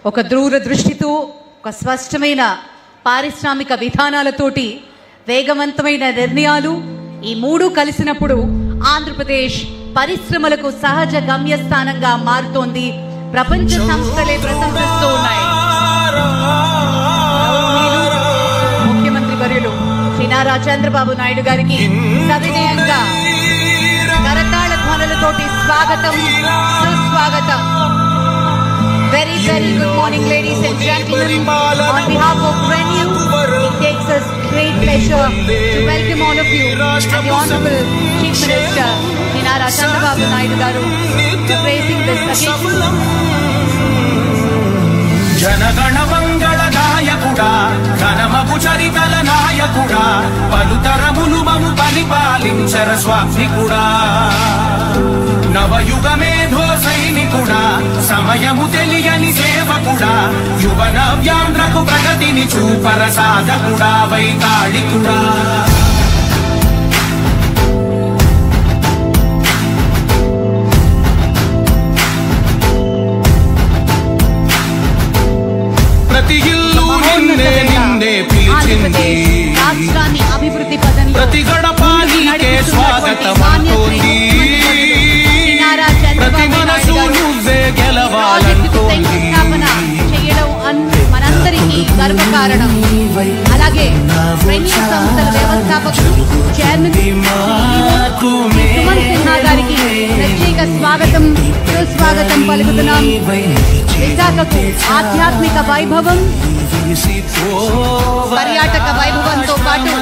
ఒక దూరదృష్టితో ఒక స్పష్టమైన పారిశ్రామిక విధానాలతోటి వేగవంతమైన నిర్ణయాలు ఈ మూడు కలిసినప్పుడు ఆంధ్రప్రదేశ్ పరిశ్రమలకు సహజ గమ్యస్థానంగా మారుతోంది. ప్రపంచ సంస్థలే ప్రశంసిస్తూ ఉన్నాయి. ముఖ్యమంత్రి వర్యులు శ్రీ నారా చంద్రబాబు నాయుడు గారికి సవినయంగా కరతాళ ధ్వనులతోటి స్వాగతం, సుస్వాగతం. Very good morning, ladies and gentlemen. On behalf of RENEW, it takes us great pleasure to welcome all of you and the Honorable Chief Minister, Shri Nara Chandrababu Naidu Garu, praising this occasion. జనగణ మంగళ నాయకుడా, ఘనమగు చరితల నాయకుడా, పలుతరములు మము పరిపాలించర స్వామికుడా, నవయుగ మేధో సైనికుడా, సమయము తెలియని సేవకుడా, యువ నవ్యాంధ్రకు ప్రగతిని చూపర సాధకుడా, వైతాళికుడా. ప్రతి ఇల్లు నిన్నే నిన్నే పిలిచింది, ప్రతి గడపానికే స్వాగతం అంటోంది, ప్రతి మనసు నువ్వే గెలవాలంటోంది. మనందరికీ గర్వకారణం. అలాగే RENEW సంస్థల వ్యవస్థాపకులు చైర్మన్ సుమన్ సిన్హా గారికి ప్రత్యేక స్వాగతం, సుస్వాగతం పలుకుతున్నాం. విశాఖకు ఆధ్యాత్మిక వైభవం, పర్యాటక వైభవంతో పాటు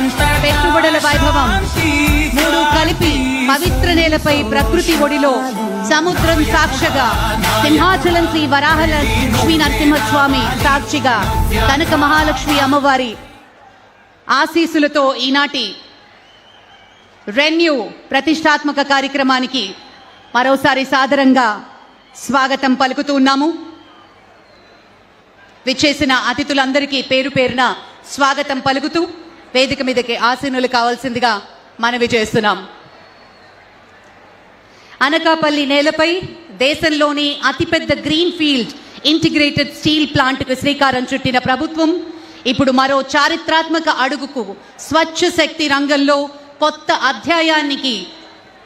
పెట్టుబడుల వైభవం మూడు కలిపి పవిత్ర నేలపై ప్రకృతి ఒడిలో సముద్రం సాక్షిగా, సింహాచలం శ్రీ వరాహలక్ష్మీ నరసింహస్వామి సాక్షిగా, కనక మహాలక్ష్మి అమ్మవారి ఆశీస్సులతో ఈనాటి RENEW ప్రతిష్టాత్మక కార్యక్రమానికి మరోసారి సాదరంగా స్వాగతం పలుకుతూ ఉన్నాము. విచ్చేసిన అతిథులందరికీ పేరు పేరున స్వాగతం పలుకుతూ వేదిక మీదకి ఆసీనులు కావాల్సిందిగా మనవి చేస్తున్నాం. అనకాపల్లి నేలపై దేశంలోని అతిపెద్ద గ్రీన్ ఫీల్డ్ ఇంటిగ్రేటెడ్ స్టీల్ ప్లాంట్కు శ్రీకారం చుట్టిన ప్రభుత్వం ఇప్పుడు మరో చారిత్రాత్మక అడుగుకు స్వచ్ఛ శక్తి రంగంలో కొత్త అధ్యాయానికి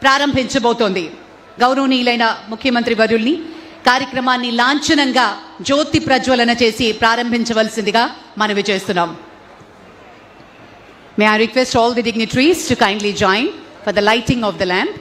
ప్రారంభించబోతోంది. గౌరవనీయులైన ముఖ్యమంత్రి వర్యుల్ని కార్యక్రమాన్ని లాంఛనంగా జ్యోతి ప్రజ్వలన చేసి ప్రారంభించవలసిందిగా మనవి చేస్తున్నాం. May I request all the dignitaries to kindly join for the lighting of the lamp.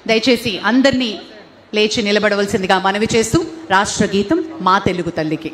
దయచేసి అందరినీ లేచి నిలబడవలసిందిగా మనవి చేస్తూ రాష్ట్ర గీతం మా తెలుగు తల్లికి.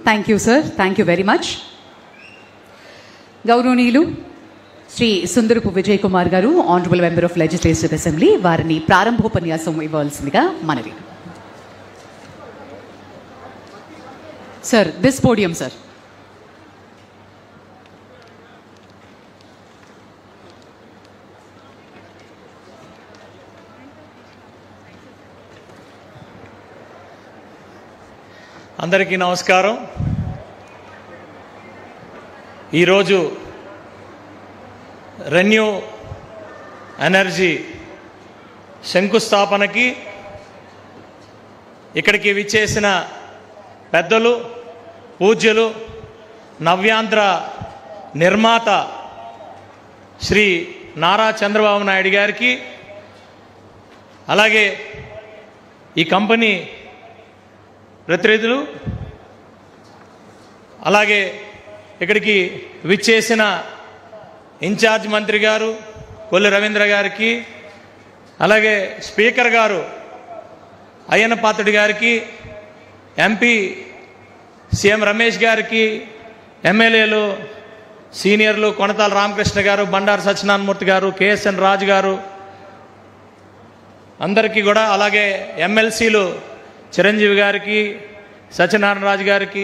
Thank you sir, thank you very much. గౌరవనీయులు శ్రీ సుందరపు విజయ్ కుమార్ గారు, honourable member of legislative assembly, వారిని ప్రారంభోపన్యాసం ఇవ్వాల్సిందిగా మనవి. Sir, this podium sir. అందరికీ నమస్కారం. ఈరోజు రెన్యూ ఎనర్జీ శంకుస్థాపనకి ఇక్కడికి విచ్చేసిన పెద్దలు, పూజ్యులు, నవ్యాంధ్ర నిర్మాత శ్రీ నారా చంద్రబాబు నాయుడు గారికి, అలాగే ఈ కంపెనీ ప్రతినిధులు, అలాగే ఇక్కడికి విచ్చేసిన ఇన్ఛార్జ్ మంత్రి గారు కొల్లు రవీంద్ర గారికి, అలాగే స్పీకర్ గారు అయ్యన్న పాత్రుడి గారికి, ఎంపీ సీఎం రమేష్ గారికి, ఎమ్మెల్యేలు సీనియర్లు కొనతాల రామకృష్ణ గారు, బండారు సత్యనారాయణమూర్తి గారు, కేఎస్ఎన్ రాజు గారు అందరికీ కూడా, అలాగే ఎమ్మెల్సీలు చిరంజీవి గారికి, సత్యనారాయణ రాజు గారికి,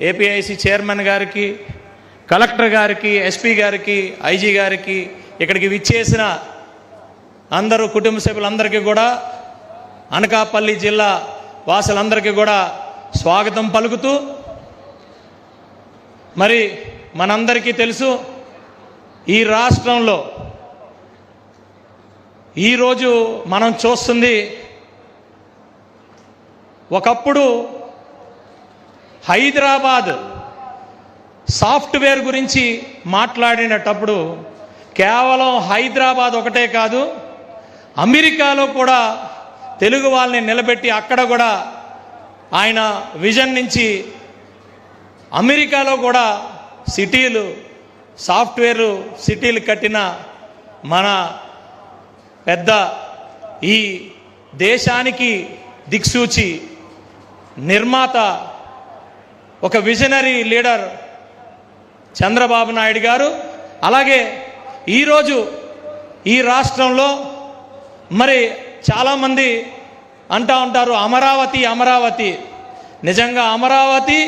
ఏపీఐసి చైర్మన్ గారికి, కలెక్టర్ గారికి, ఎస్పీ గారికి, ఐజీ గారికి, ఇక్కడికి విచ్చేసిన అందరూ కుటుంబ సభ్యులందరికీ కూడా, అనకాపల్లి జిల్లా వాసులందరికీ కూడా స్వాగతం పలుకుతూ, మరి మనందరికీ తెలుసు ఈ రాష్ట్రంలో ఈరోజు మనం చూస్తుంది, ఒకప్పుడు హైదరాబాద్ సాఫ్ట్వేర్ గురించి మాట్లాడినప్పుడు కేవలం హైదరాబాద్ ఒకటే కాదు, అమెరికాలో కూడా తెలుగు వాళ్ళని నిలబెట్టి అక్కడ కూడా ఆయన విజన్ నుంచి అమెరికాలో కూడా సిటీలు, సాఫ్ట్వేర్ సిటీలు కట్టిన మన పెద్ద, ఈ దేశానికి దిక్సూచి నిర్మాత, ఒక విజనరీ లీడర్ చంద్రబాబు నాయుడు గారు. అలాగే ఈరోజు ఈ రాష్ట్రంలో మరి చాలామంది అంటూ ఉంటారు అమరావతి, అమరావతి. నిజంగా అమరావతి